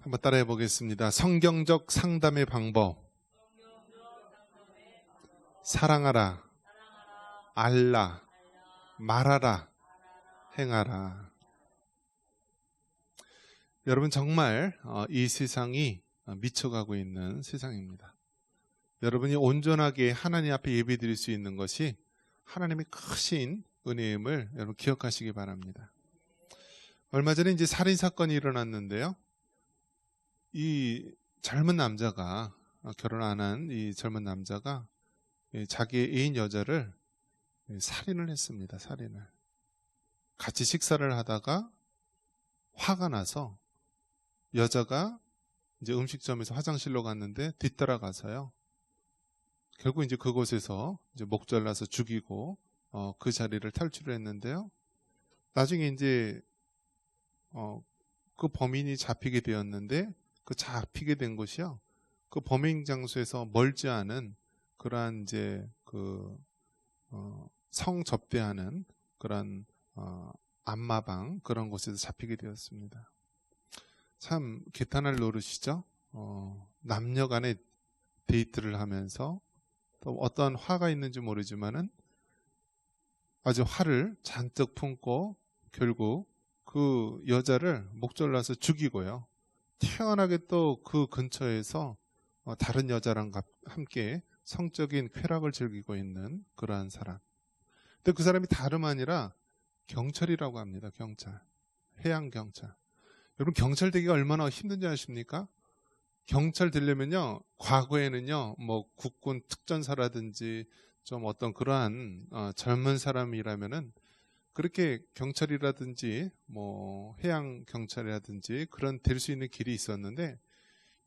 한번 따라해 보겠습니다. 성경적 상담의 방법. 사랑하라, 알라, 말하라, 행하라. 여러분 정말 이 세상이 미쳐가고 있는 세상입니다. 여러분이 온전하게 하나님 앞에 예배드릴 수 있는 것이 하나님의 크신 은혜임을 여러분 기억하시기 바랍니다. 얼마 전에 이제 살인사건이 일어났는데요. 이 젊은 남자가, 결혼 안 한 이 젊은 남자가 자기의 애인 여자를 살인을 했습니다. 살인을. 같이 식사를 하다가 화가 나서 여자가 이제 음식점에서 화장실로 갔는데 뒤따라가서요. 결국 이제 그곳에서 이제 목 잘라서 죽이고 그 자리를 탈출을 했는데요. 나중에 이제 그 범인이 잡히게 되었는데 그 잡히게 된 곳이요. 그 범행 장소에서 멀지 않은 그러한 이제 그 성접대하는 그런 안마방 그런 곳에서 잡히게 되었습니다. 참 개탄할 노릇이죠. 남녀 간의 데이트를 하면서 또 어떠한 화가 있는지 모르지만은 아주 화를 잔뜩 품고 결국 그 여자를 목 잘라서 죽이고요. 태연하게 또 그 근처에서 다른 여자랑 함께 성적인 쾌락을 즐기고 있는 그러한 사람. 근데 그 사람이 다름 아니라 경찰이라고 합니다. 경찰. 해양경찰. 여러분 경찰 되기가 얼마나 힘든지 아십니까? 경찰 되려면요. 과거에는요. 뭐 국군 특전사라든지 좀 어떤 그러한 젊은 사람이라면은 그렇게 경찰이라든지 뭐 해양경찰이라든지 그런 될 수 있는 길이 있었는데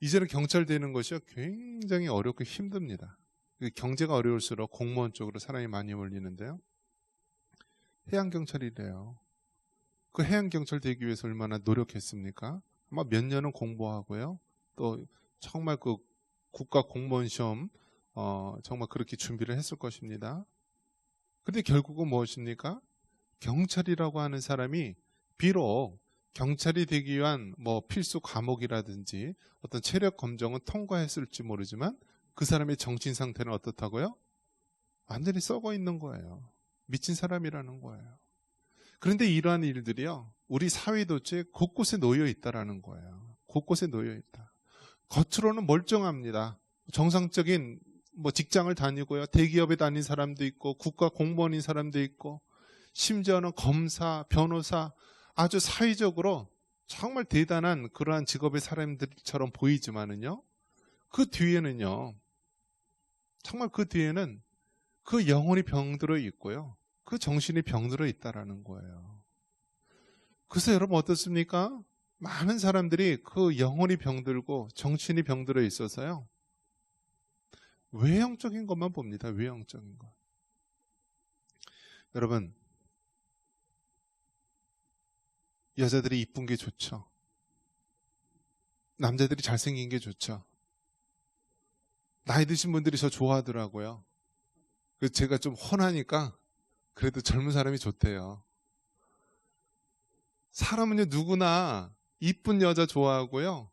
이제는 경찰 되는 것이 굉장히 어렵고 힘듭니다. 경제가 어려울수록 공무원 쪽으로 사람이 많이 몰리는데요. 해양경찰이래요. 그 해양경찰 되기 위해서 얼마나 노력했습니까? 아마 몇 년은 공부하고요. 또 정말 그 국가 공무원 시험 정말 그렇게 준비를 했을 것입니다. 근데 결국은 무엇입니까? 경찰이라고 하는 사람이 비록 경찰이 되기 위한 뭐 필수 과목이라든지 어떤 체력 검정은 통과했을지 모르지만 그 사람의 정신 상태는 어떻다고요? 완전히 썩어 있는 거예요. 미친 사람이라는 거예요. 그런데 이러한 일들이요. 우리 사회 도처에 곳곳에 놓여 있다라는 거예요. 곳곳에 놓여 있다. 겉으로는 멀쩡합니다. 정상적인 뭐 직장을 다니고요. 대기업에 다닌 사람도 있고 국가 공무원인 사람도 있고 심지어는 검사, 변호사 아주 사회적으로 정말 대단한 그러한 직업의 사람들처럼 보이지만은요. 그 뒤에는요. 정말 그 뒤에는 그 영혼이 병들어 있고요. 그 정신이 병들어 있다라는 거예요. 그래서 여러분 어떻습니까? 많은 사람들이 그 영혼이 병들고 정신이 병들어 있어서요. 외형적인 것만 봅니다. 외형적인 것. 여러분 여자들이 이쁜 게 좋죠. 남자들이 잘생긴 게 좋죠. 나이 드신 분들이 저 좋아하더라고요. 그래서 제가 좀 훤하니까 그래도 젊은 사람이 좋대요. 사람은요 누구나 이쁜 여자 좋아하고요.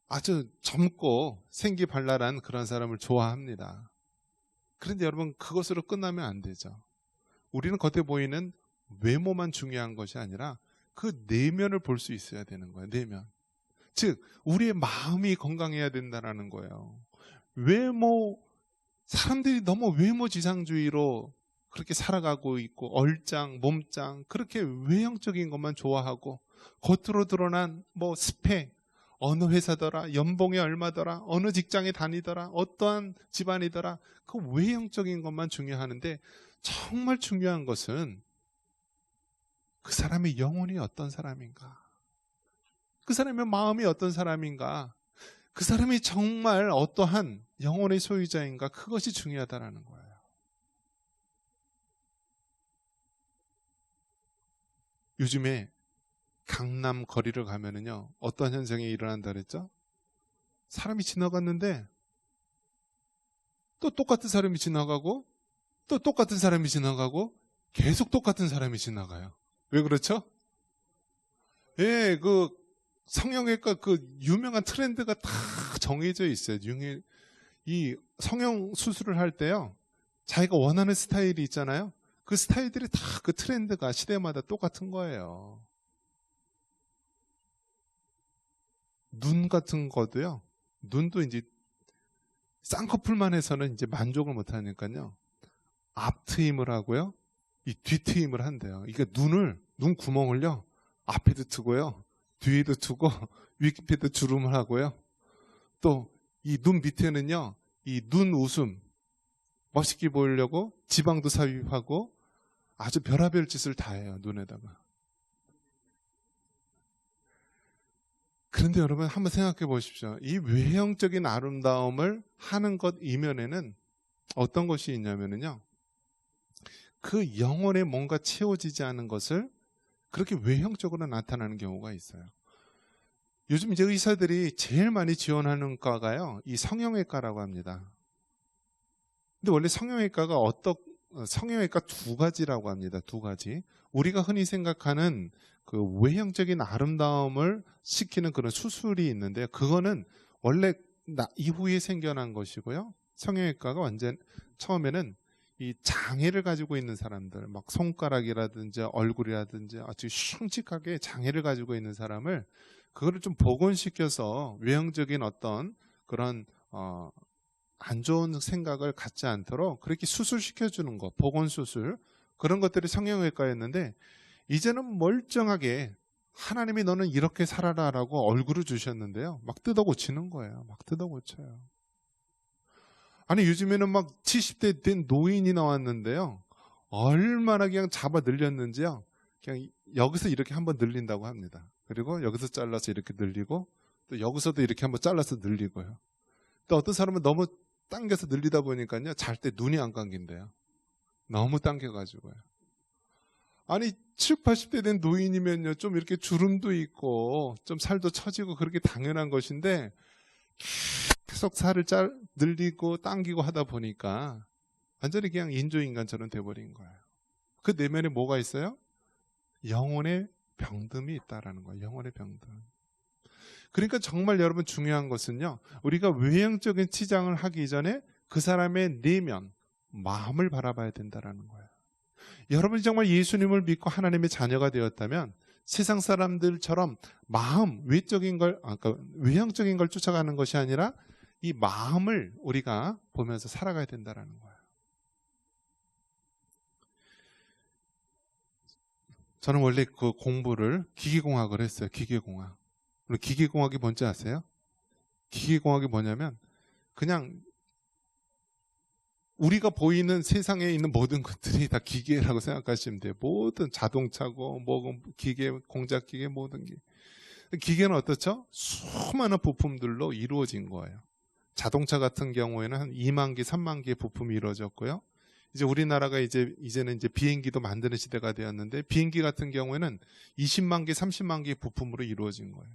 아주 젊고 생기 발랄한 그런 사람을 좋아합니다. 그런데 여러분 그것으로 끝나면 안 되죠. 우리는 겉에 보이는 외모만 중요한 것이 아니라 그 내면을 볼 수 있어야 되는 거예요. 내면. 즉 우리의 마음이 건강해야 된다는 거예요. 외모, 사람들이 너무 외모지상주의로 그렇게 살아가고 있고 얼짱, 몸짱 그렇게 외형적인 것만 좋아하고 겉으로 드러난 뭐 스펙, 어느 회사더라, 연봉이 얼마더라, 어느 직장에 다니더라, 어떠한 집안이더라 그 외형적인 것만 중요하는데 정말 중요한 것은 그 사람의 영혼이 어떤 사람인가? 그 사람의 마음이 어떤 사람인가? 그 사람이 정말 어떠한 영혼의 소유자인가? 그것이 중요하다는 거예요. 요즘에 강남 거리를 가면은요, 어떤 현상이 일어난다 그랬죠? 사람이 지나갔는데 또 똑같은 사람이 지나가고 또 똑같은 사람이 지나가고 계속 똑같은 사람이 지나가요. 왜 그렇죠? 예, 그 성형외과 그 유명한 트렌드가 다 정해져 있어요. 이 성형 수술을 할 때요, 자기가 원하는 스타일이 있잖아요. 그 스타일들이 다 그 트렌드가 시대마다 똑같은 거예요. 눈 같은 거도요, 눈도 이제 쌍꺼풀만 해서는 이제 만족을 못 하니까요, 앞 트임을 하고요, 이 뒤 트임을 한대요. 그러니까 눈 구멍을요, 앞에도 트고요, 뒤에도 트고, 위에도 주름을 하고요. 또 이 눈 밑에는요, 이 눈 웃음 멋있게 보이려고 지방도 삽입하고 아주 별의별 짓을 다 해요, 눈에다가. 그런데 여러분 한번 생각해 보십시오. 이 외형적인 아름다움을 하는 것 이면에는 어떤 것이 있냐면요, 그 영혼에 뭔가 채워지지 않은 것을 그렇게 외형적으로 나타나는 경우가 있어요. 요즘 이제 의사들이 제일 많이 지원하는 과가요, 이 성형외과라고 합니다. 근데 원래 성형외과 두 가지라고 합니다. 두 가지. 우리가 흔히 생각하는 그 외형적인 아름다움을 시키는 그런 수술이 있는데, 그거는 원래 이후에 생겨난 것이고요. 성형외과가 완전 처음에는 이 장애를 가지고 있는 사람들, 막 손가락이라든지 얼굴이라든지 아주 흉측하게 장애를 가지고 있는 사람을 그거를 좀 복원시켜서 외형적인 어떤 그런 안 좋은 생각을 갖지 않도록 그렇게 수술시켜주는 거, 복원수술, 그런 것들이 성형외과였는데, 이제는 멀쩡하게 하나님이 너는 이렇게 살아라라고 얼굴을 주셨는데요, 막 뜯어고치는 거예요. 막 뜯어고쳐요. 아니 요즘에는 막 70대 된 노인이 나왔는데요, 얼마나 그냥 잡아 늘렸는지요, 그냥 여기서 이렇게 한번 늘린다고 합니다. 그리고 여기서 잘라서 이렇게 늘리고, 또 여기서도 이렇게 한번 잘라서 늘리고요. 또 어떤 사람은 너무 당겨서 늘리다 보니까요, 잘 때 눈이 안 감긴대요. 너무 당겨가지고요. 아니 70, 80대 된 노인이면요, 좀 이렇게 주름도 있고 좀 살도 처지고 그렇게 당연한 것인데, 계속 살을 늘리고 당기고 하다 보니까 완전히 그냥 인조인간처럼 돼버린 거예요. 그 내면에 뭐가 있어요? 영혼의 병듦이 있다라는 거예요. 영혼의 병듦. 그러니까 정말 여러분 중요한 것은요, 우리가 외형적인 치장을 하기 전에 그 사람의 내면, 마음을 바라봐야 된다는 거예요. 여러분이 정말 예수님을 믿고 하나님의 자녀가 되었다면 세상 사람들처럼 마음, 외형적인 걸 쫓아가는 것이 아니라 이 마음을 우리가 보면서 살아가야 된다는 거예요. 저는 원래 그 공부를 기계공학을 했어요. 기계공학. 기계공학이 뭔지 아세요? 기계공학이 뭐냐면 그냥 우리가 보이는 세상에 있는 모든 것들이 다 기계라고 생각하시면 돼요. 모든 자동차고 기계, 공작기계, 모든 게. 기계는 어떻죠? 수많은 부품들로 이루어진 거예요. 자동차 같은 경우에는 한 2만 개, 3만 개의 부품이 이루어졌고요. 이제 우리나라가 이제는 이제 비행기도 만드는 시대가 되었는데, 비행기 같은 경우에는 20만 개, 30만 개의 부품으로 이루어진 거예요.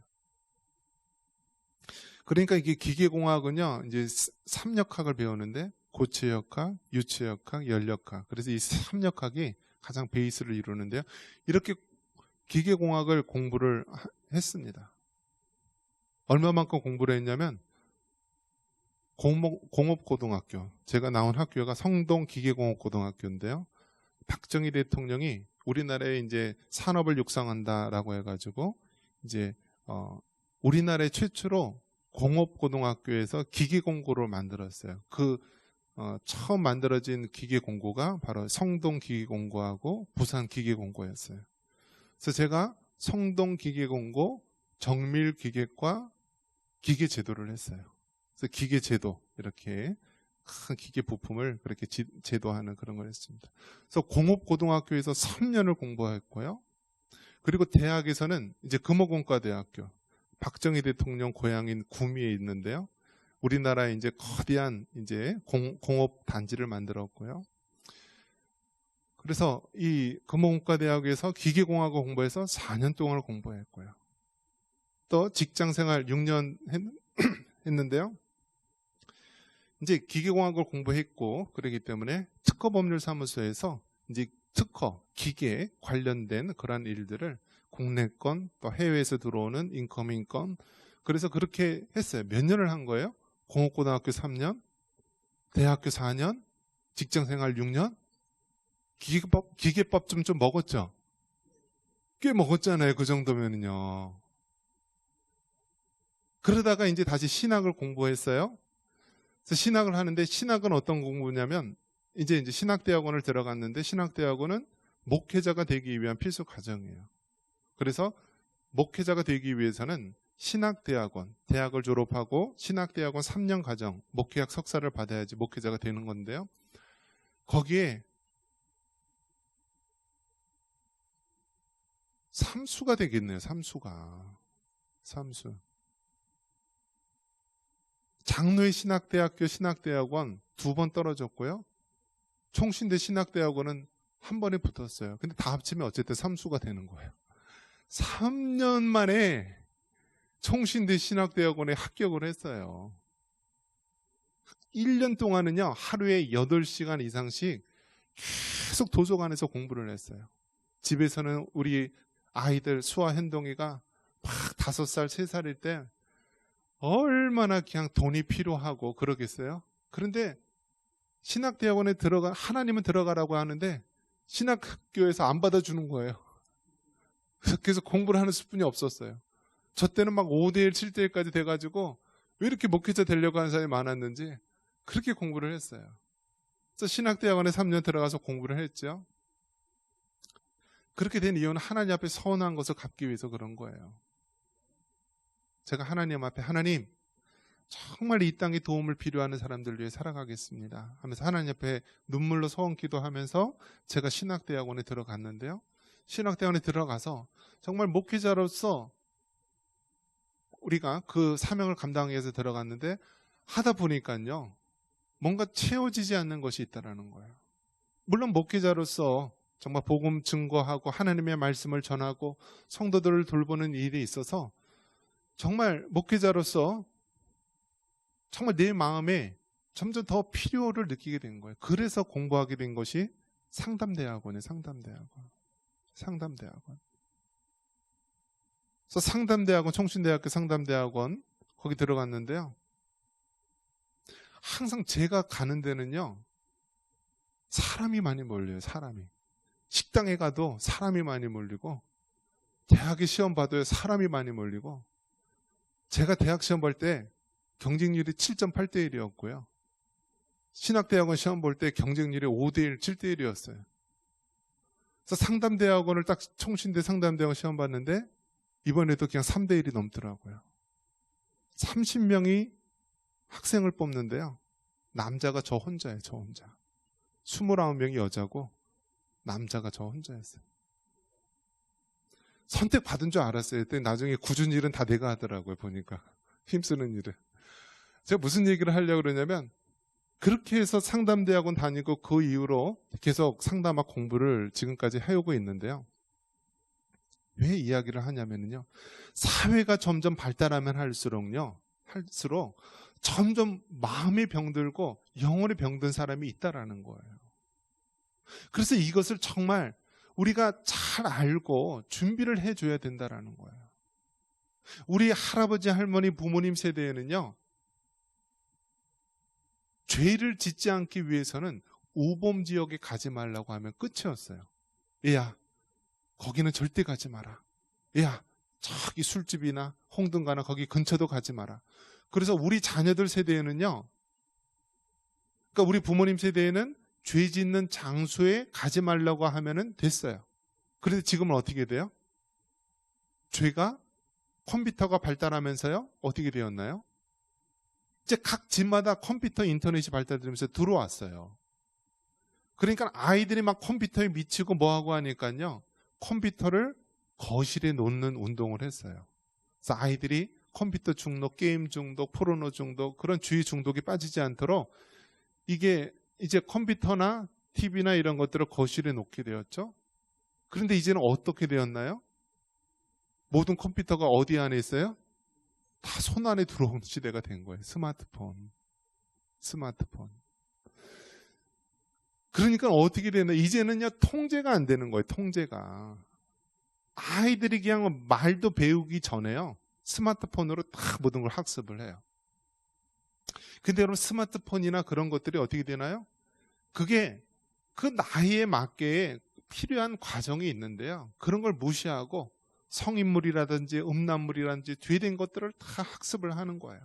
그러니까 이게 기계공학은요, 이제 3역학을 배우는데, 고체역학, 유체역학, 연력학. 그래서 이 3역학이 가장 베이스를 이루는데요. 이렇게 기계공학을 공부를 했습니다. 얼마만큼 공부를 했냐면, 공업고등학교, 제가 나온 학교가 성동기계공업고등학교인데요, 박정희 대통령이 우리나라에 이제 산업을 육성한다라고 해가지고 이제 우리나라의 최초로 공업고등학교에서 기계공고를 만들었어요. 처음 만들어진 기계공고가 바로 성동기계공고하고 부산기계공고였어요. 그래서 제가 성동기계공고, 정밀기계과 기계제도를 했어요. 그래서 기계제도, 이렇게 큰 기계 부품을 그렇게 제도하는 그런 걸 했습니다. 그래서 공업고등학교에서 3년을 공부했고요. 그리고 대학에서는 이제 금호공과대학교, 박정희 대통령 고향인 구미에 있는데요, 우리나라에 이제 거대한 이제 공업 단지를 만들었고요. 그래서 이 금호공과대학에서 기계공학을 공부해서 4년 동안을 공부했고요. 또 직장생활 6년 했는데요. 이제 기계공학을 공부했고, 그러기 때문에 특허법률사무소에서 이제 기계 관련된 그런 일들을 국내 건, 또 해외에서 들어오는 인커밍 건. 그래서 그렇게 했어요. 몇 년을 한 거예요? 공업고등학교 3년, 대학교 4년, 직장생활 6년, 기계법 좀 먹었죠? 꽤 먹었잖아요. 그 정도면은요. 그러다가 이제 다시 신학을 공부했어요. 그래서 신학을 하는데, 신학은 어떤 공부냐면 이제 신학대학원을 들어갔는데, 신학대학원은 목회자가 되기 위한 필수 과정이에요. 그래서 목회자가 되기 위해서는 신학대학원, 대학을 졸업하고 신학대학원 3년 과정, 목회학 석사를 받아야지 목회자가 되는 건데요. 거기에 삼수가 되겠네요. 삼수가. 삼수. 장로의 신학대학교 신학대학원 2번 떨어졌고요. 총신대 신학대학원은 한 번에 붙었어요. 근데 다 합치면 어쨌든 삼수가 되는 거예요. 3년 만에 총신대 신학대학원에 합격을 했어요. 1년 동안은요, 하루에 8시간 이상씩 계속 도서관에서 공부를 했어요. 집에서는 우리 아이들 수아 현동이가 막 5살, 3살일 때 얼마나 그냥 돈이 필요하고 그러겠어요? 그런데 신학대학원에 하나님은 들어가라고 하는데 신학교에서 안 받아주는 거예요. 그래서 공부를 하는 수뿐이 없었어요. 저 때는 막 5대1, 7대1까지 돼가지고 왜 이렇게 목회자 되려고 하는 사람이 많았는지 그렇게 공부를 했어요. 그래서 신학대학원에 3년 들어가서 공부를 했죠. 그렇게 된 이유는 하나님 앞에 서운한 것을 갚기 위해서 그런 거예요. 제가 하나님 앞에, 하나님 정말 이 땅에 도움을 필요하는 사람들 위해 살아가겠습니다 하면서 하나님 앞에 눈물로 서원 기도하면서 제가 신학대학원에 들어갔는데요. 신학대학원에 들어가서 정말 목회자로서 우리가 그 사명을 감당하기 위해서 들어갔는데 하다 보니까요, 뭔가 채워지지 않는 것이 있다는 거예요. 물론 목회자로서 정말 복음 증거하고 하나님의 말씀을 전하고 성도들을 돌보는 일이 있어서 정말 목회자로서 정말 내 마음에 점점 더 필요를 느끼게 된 거예요. 그래서 공부하게 된 것이 상담대학원이에요. 상담대학원. 그래서 상담대학원, 총신대학교 상담대학원 거기 들어갔는데요. 항상 제가 가는 데는요, 사람이 많이 몰려요. 사람이. 식당에 가도 사람이 많이 몰리고, 대학에 시험 봐도 사람이 많이 몰리고, 제가 대학 시험 볼 때 경쟁률이 7.8대 1이었고요. 신학대학원 시험 볼 때 경쟁률이 5대 1, 7대 1이었어요. 그래서 상담대학원을 딱 총신대 상담대학원 시험 봤는데 이번에도 그냥 3대 1이 넘더라고요. 30명이 학생을 뽑는데요. 남자가 저 혼자예요. 저 혼자. 29명이 여자고 남자가 저 혼자였어요. 선택받은 줄 알았어요. 그때 나중에 굳은 일은 다 내가 하더라고요. 보니까. 힘쓰는 일을. 제가 무슨 얘기를 하려고 그러냐면, 그렇게 해서 상담대학원 다니고 그 이후로 계속 상담학 공부를 지금까지 해오고 있는데요. 왜 이야기를 하냐면요, 사회가 점점 발달하면 할수록 점점 마음이 병들고 영혼이 병든 사람이 있다라는 거예요. 그래서 이것을 정말 우리가 잘 알고 준비를 해줘야 된다라는 거예요. 우리 할아버지, 할머니, 부모님 세대에는요, 죄를 짓지 않기 위해서는 우범 지역에 가지 말라고 하면 끝이었어요. 야, 거기는 절대 가지 마라. 야, 저기 술집이나 홍등가나 거기 근처도 가지 마라. 그래서 우리 자녀들 세대에는요, 그러니까 우리 부모님 세대에는 죄 짓는 장소에 가지 말라고 하면은 됐어요. 그런데 지금은 어떻게 돼요? 죄가 컴퓨터가 발달하면서요, 어떻게 되었나요? 이제 각 집마다 컴퓨터, 인터넷이 발달되면서 들어왔어요. 그러니까 아이들이 막 컴퓨터에 미치고 뭐하고 하니까요, 컴퓨터를 거실에 놓는 운동을 했어요. 그래서 아이들이 컴퓨터 중독, 게임 중독, 포르노 중독, 그런 주의 중독에 빠지지 않도록 이게 이제 컴퓨터나 TV나 이런 것들을 거실에 놓게 되었죠. 그런데 이제는 어떻게 되었나요? 모든 컴퓨터가 어디 안에 있어요? 다 손 안에 들어오는 시대가 된 거예요. 스마트폰. 그러니까 어떻게 되나, 이제는요, 통제가 안 되는 거예요. 통제가. 아이들이 그냥 말도 배우기 전에요. 스마트폰으로 다 모든 걸 학습을 해요. 근데 여러분 스마트폰이나 그런 것들이 어떻게 되나요? 그게 그 나이에 맞게 필요한 과정이 있는데요. 그런 걸 무시하고 성인물이라든지 음란물이라든지 죄된 것들을 다 학습을 하는 거예요.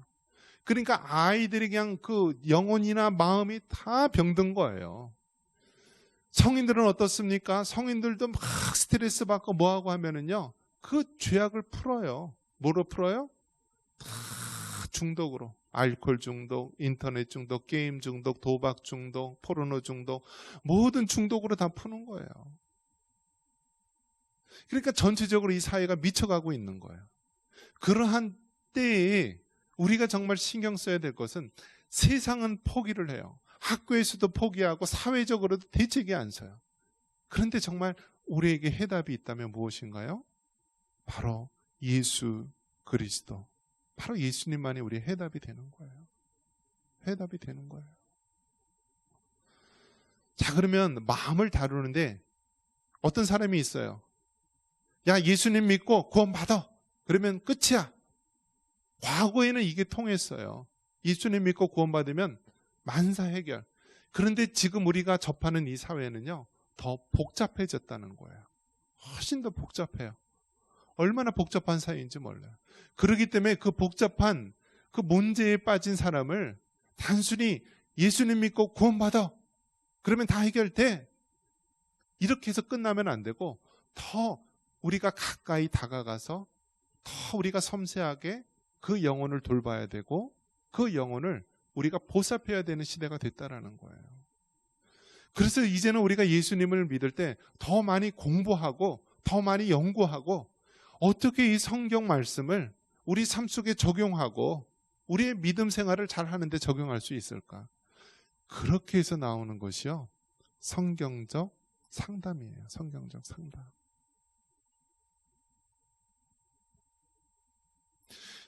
그러니까 아이들이 그냥 그 영혼이나 마음이 다 병든 거예요. 성인들은 어떻습니까? 성인들도 막 스트레스 받고 뭐하고 하면은요, 그 죄악을 풀어요. 뭐로 풀어요? 다 중독으로. 알코올 중독, 인터넷 중독, 게임 중독, 도박 중독, 포르노 중독, 모든 중독으로 다 푸는 거예요. 그러니까 전체적으로 이 사회가 미쳐가고 있는 거예요. 그러한 때에 우리가 정말 신경 써야 될 것은 세상은 포기를 해요. 학교에서도 포기하고 사회적으로도 대책이 안 서요. 그런데 정말 우리에게 해답이 있다면 무엇인가요? 바로 예수 그리스도. 바로 예수님만이 우리의 해답이 되는 거예요. 해답이 되는 거예요. 자, 그러면 마음을 다루는데 어떤 사람이 있어요. 야, 예수님 믿고 구원받아. 그러면 끝이야. 과거에는 이게 통했어요. 예수님 믿고 구원받으면 만사 해결. 그런데 지금 우리가 접하는 이 사회는요, 더 복잡해졌다는 거예요. 훨씬 더 복잡해요. 얼마나 복잡한 사회인지 몰라요. 그렇기 때문에 그 복잡한 그 문제에 빠진 사람을 단순히 예수님 믿고 구원받아. 그러면 다 해결돼. 이렇게 해서 끝나면 안 되고 더 우리가 가까이 다가가서 더 우리가 섬세하게 그 영혼을 돌봐야 되고 그 영혼을 우리가 보살펴야 되는 시대가 됐다라는 거예요. 그래서 이제는 우리가 예수님을 믿을 때 더 많이 공부하고 더 많이 연구하고 어떻게 이 성경 말씀을 우리 삶 속에 적용하고 우리의 믿음 생활을 잘 하는데 적용할 수 있을까? 그렇게 해서 나오는 것이요, 성경적 상담이에요. 성경적 상담.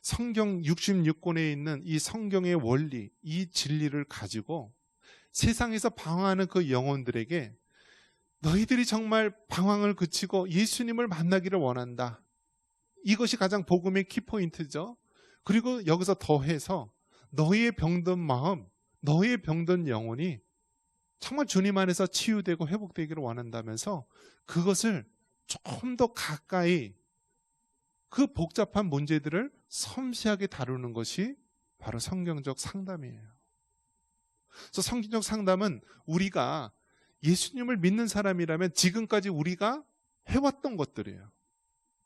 성경 66권에 있는 이 성경의 원리, 이 진리를 가지고 세상에서 방황하는 그 영혼들에게 너희들이 정말 방황을 그치고 예수님을 만나기를 원한다. 이것이 가장 복음의 키포인트죠. 그리고 여기서 더해서 너희의 병든 마음, 너희의 병든 영혼이 정말 주님 안에서 치유되고 회복되기를 원한다면서 그것을 좀 더 가까이 그 복잡한 문제들을 섬세하게 다루는 것이 바로 성경적 상담이에요. 그래서 성경적 상담은 우리가 예수님을 믿는 사람이라면 지금까지 우리가 해왔던 것들이에요.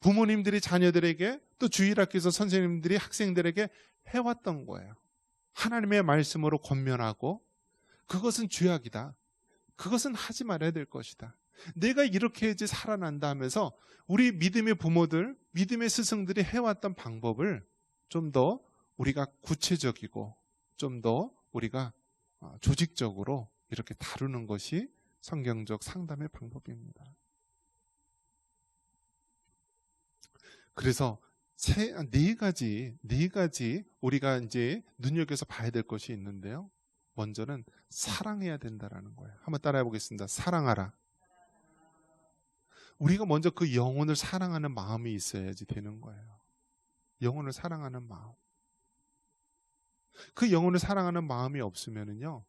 부모님들이 자녀들에게 또 주일학교에서 선생님들이 학생들에게 해왔던 거예요. 하나님의 말씀으로 권면하고 그것은 죄악이다. 그것은 하지 말아야 될 것이다. 내가 이렇게 해야지 살아난다 하면서 우리 믿음의 부모들, 믿음의 스승들이 해왔던 방법을 좀 더 우리가 구체적이고 좀 더 우리가 조직적으로 이렇게 다루는 것이 성경적 상담의 방법입니다. 그래서 네 가지 우리가 이제 눈여겨서 봐야 될 것이 있는데요. 먼저는 사랑해야 된다라는 거예요. 한번 따라해 보겠습니다. 사랑하라. 우리가 먼저 그 영혼을 사랑하는 마음이 있어야지 되는 거예요. 영혼을 사랑하는 마음. 그 영혼을 사랑하는 마음이 없으면은요,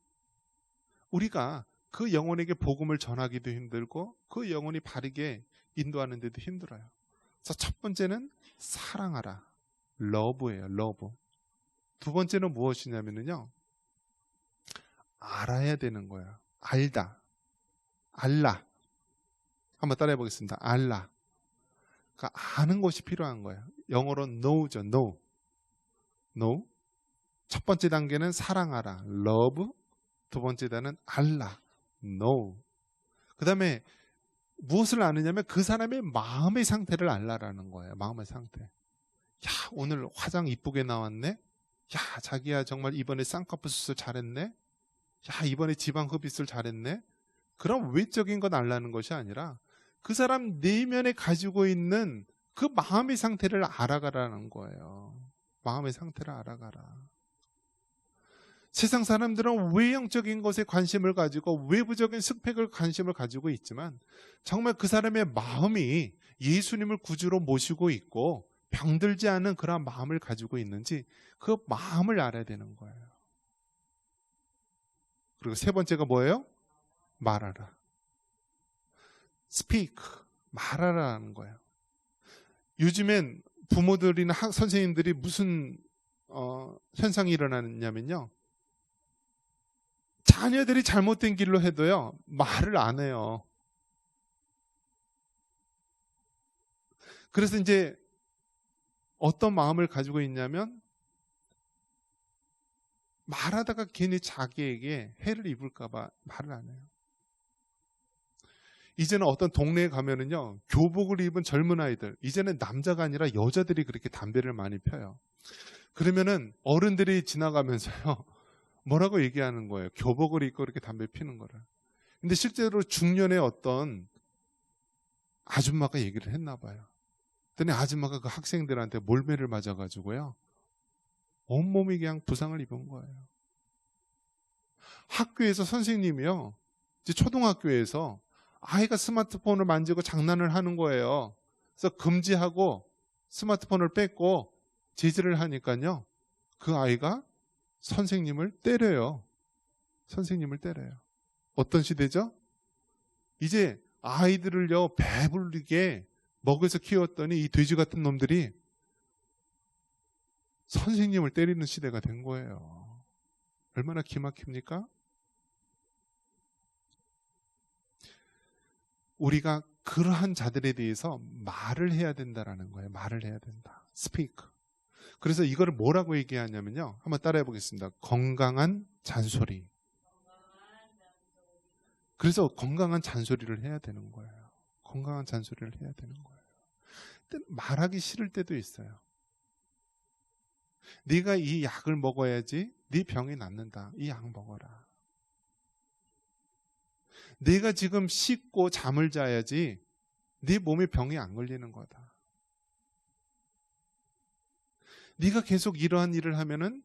우리가 그 영혼에게 복음을 전하기도 힘들고 그 영혼이 바르게 인도하는 데도 힘들어요. 그래서 첫 번째는 사랑하라. 러브예요. 러브. 두 번째는 무엇이냐면요, 알아야 되는 거예요. 알다. 알라. 한번 따라해 보겠습니다. 알라. 그러니까 아는 것이 필요한 거예요. 영어로 know죠. know. know. 첫 번째 단계는 사랑하라. love. 두 번째 단계는 알라. know. 그 다음에 무엇을 아느냐면 그 사람의 마음의 상태를 알라라는 거예요. 마음의 상태. 야, 오늘 화장 이쁘게 나왔네. 야, 자기야 정말 이번에 쌍꺼풀 수술 잘했네. 야, 이번에 지방 흡입술 잘했네. 그럼 외적인 건 알라는 것이 아니라 그 사람 내면에 가지고 있는 그 마음의 상태를 알아가라는 거예요. 마음의 상태를 알아가라. 세상 사람들은 외형적인 것에 관심을 가지고 외부적인 스펙을 관심을 가지고 있지만 정말 그 사람의 마음이 예수님을 구주로 모시고 있고 병들지 않은 그런 마음을 가지고 있는지 그 마음을 알아야 되는 거예요. 그리고 세 번째가 뭐예요? 말하라. speak. 말하라는 거예요. 요즘엔 부모들이나 선생님들이 무슨 현상이 일어나냐면요. 자녀들이 잘못된 길로 해도요. 말을 안 해요. 그래서 이제 어떤 마음을 가지고 있냐면 말하다가 괜히 자기에게 해를 입을까 봐 말을 안 해요. 이제는 어떤 동네에 가면은요. 교복을 입은 젊은 아이들, 이제는 남자가 아니라 여자들이 그렇게 담배를 많이 펴요. 그러면은 어른들이 지나가면서요. 뭐라고 얘기하는 거예요. 교복을 입고 이렇게 담배 피는 거를. 근데 실제로 중년의 어떤 아줌마가 얘기를 했나 봐요. 그랬더니 아줌마가 그 학생들한테 몰매를 맞아가지고요. 온몸이 그냥 부상을 입은 거예요. 학교에서 선생님이요. 이제 초등학교에서 아이가 스마트폰을 만지고 장난을 하는 거예요. 그래서 금지하고 스마트폰을 뺐고 제지를 하니까요. 그 아이가 선생님을 때려요. 선생님을 때려요. 어떤 시대죠? 이제 아이들을요. 배부르게 먹여서 키웠더니 이 돼지 같은 놈들이 선생님을 때리는 시대가 된 거예요. 얼마나 기막힙니까? 우리가 그러한 자들에 대해서 말을 해야 된다라는 거예요. 말을 해야 된다. speak. 그래서 이거를 뭐라고 얘기하냐면요. 한번 따라해 보겠습니다. 건강한 잔소리. 그래서 건강한 잔소리를 해야 되는 거예요. 건강한 잔소리를 해야 되는 거예요. 말하기 싫을 때도 있어요. 네가 이 약을 먹어야지 네 병이 낫는다. 이 약 먹어라. 네가 지금 씻고 잠을 자야지 네 몸에 병이 안 걸리는 거다. 네가 계속 이러한 일을 하면은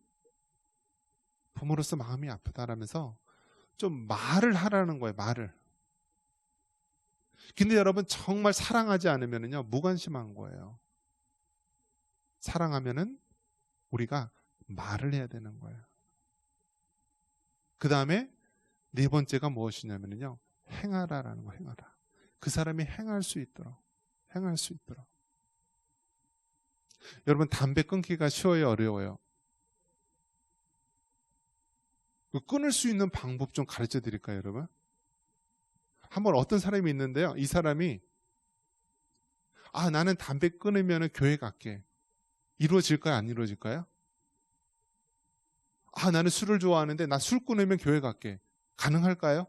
부모로서 마음이 아프다라면서 좀 말을 하라는 거예요. 말을. 근데 여러분 정말 사랑하지 않으면은요 무관심한 거예요. 사랑하면은 우리가 말을 해야 되는 거예요. 그 다음에 네 번째가 무엇이냐면요 행하라라는 거. 행하라. 그 사람이 행할 수 있도록. 행할 수 있도록. 여러분 담배 끊기가 쉬워요, 어려워요? 끊을 수 있는 방법 좀 가르쳐 드릴까요, 여러분? 한번 어떤 사람이 있는데요. 이 사람이 나는 담배 끊으면 교회 갈게. 이루어질까요? 안 이루어질까요? 나는 술을 좋아하는데 나 술 끊으면 교회 갈게. 가능할까요?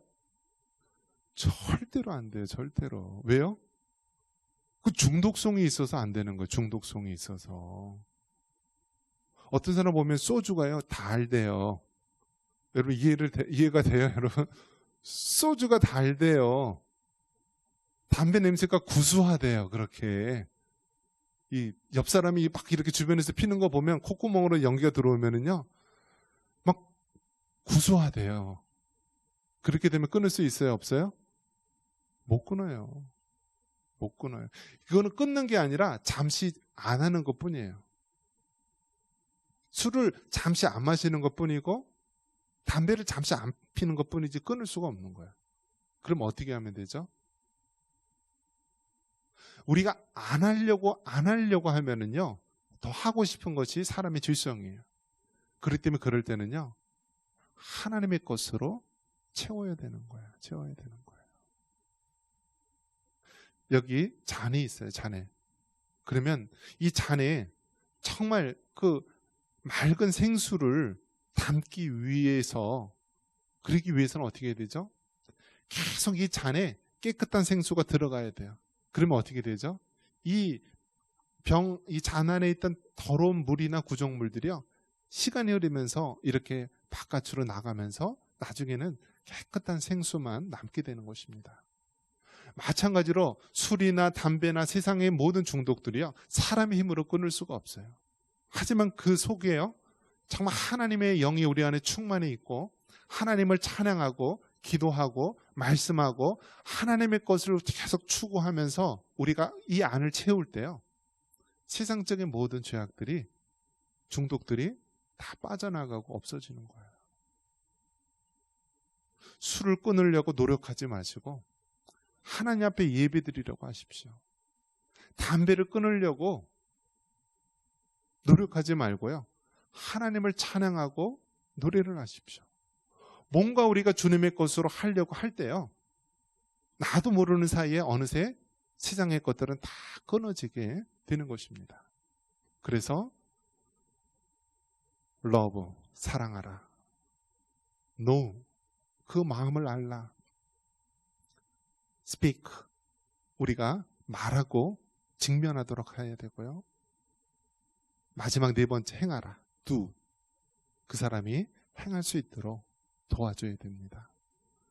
절대로 안 돼요. 절대로. 왜요? 그 중독성이 있어서 안 되는 거예요. 중독성이 있어서. 어떤 사람 보면 소주가요. 달대요. 여러분 이해가 돼요? 여러분? 소주가 달대요. 담배 냄새가 구수하대요. 그렇게. 이 옆 사람이 막 이렇게 주변에서 피는 거 보면 콧구멍으로 연기가 들어오면은요. 막 구수하대요. 그렇게 되면 끊을 수 있어요? 없어요? 못 끊어요. 못 끊어요. 이거는 끊는 게 아니라 잠시 안 하는 것 뿐이에요. 술을 잠시 안 마시는 것 뿐이고 담배를 잠시 안 피는 것 뿐이지 끊을 수가 없는 거예요. 그럼 어떻게 하면 되죠? 우리가 안 하려고 하면은요, 더 하고 싶은 것이 사람의 질성이에요. 그렇기 때문에 그럴 때는요, 하나님의 것으로 채워야 되는 거예요. 채워야 되는 거예요. 여기 잔이 있어요, 잔에. 그러면 이 잔에 정말 그 맑은 생수를 담기 위해서, 그러기 위해서는 어떻게 해야 되죠? 계속 이 잔에 깨끗한 생수가 들어가야 돼요. 그러면 어떻게 되죠? 이 잔 안에 있던 더러운 물이나 구정물들이요. 시간이 흐르면서 이렇게 바깥으로 나가면서 나중에는 깨끗한 생수만 남게 되는 것입니다. 마찬가지로 술이나 담배나 세상의 모든 중독들이요. 사람의 힘으로 끊을 수가 없어요. 하지만 그 속에요. 정말 하나님의 영이 우리 안에 충만해 있고 하나님을 찬양하고 기도하고 말씀하고 하나님의 것을 계속 추구하면서 우리가 이 안을 채울 때요, 세상적인 모든 죄악들이, 중독들이 다 빠져나가고 없어지는 거예요. 술을 끊으려고 노력하지 마시고 하나님 앞에 예배드리려고 하십시오. 담배를 끊으려고 노력하지 말고요, 하나님을 찬양하고 노래를 하십시오. 뭔가 우리가 주님의 것으로 하려고 할 때요, 나도 모르는 사이에 어느새 세상의 것들은 다 끊어지게 되는 것입니다. 그래서 love, 사랑하라. know, 그 마음을 알라. speak, 우리가 말하고 직면하도록 해야 되고요. 마지막 네 번째, 행하라. do, 그 사람이 행할 수 있도록 도와줘야 됩니다.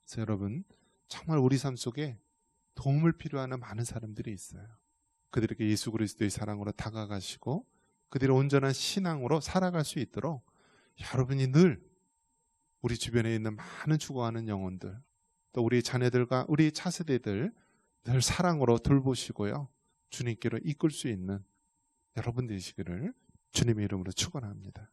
그래서 여러분, 정말 우리 삶 속에 도움을 필요하는 많은 사람들이 있어요. 그들에게 예수 그리스도의 사랑으로 다가가시고 그들의 온전한 신앙으로 살아갈 수 있도록 여러분이 늘 우리 주변에 있는 많은 죽어가는 영혼들, 또 우리 자녀들과 우리 차세대들 늘 사랑으로 돌보시고요, 주님께로 이끌 수 있는 여러분 되시기를 주님의 이름으로 축원합니다.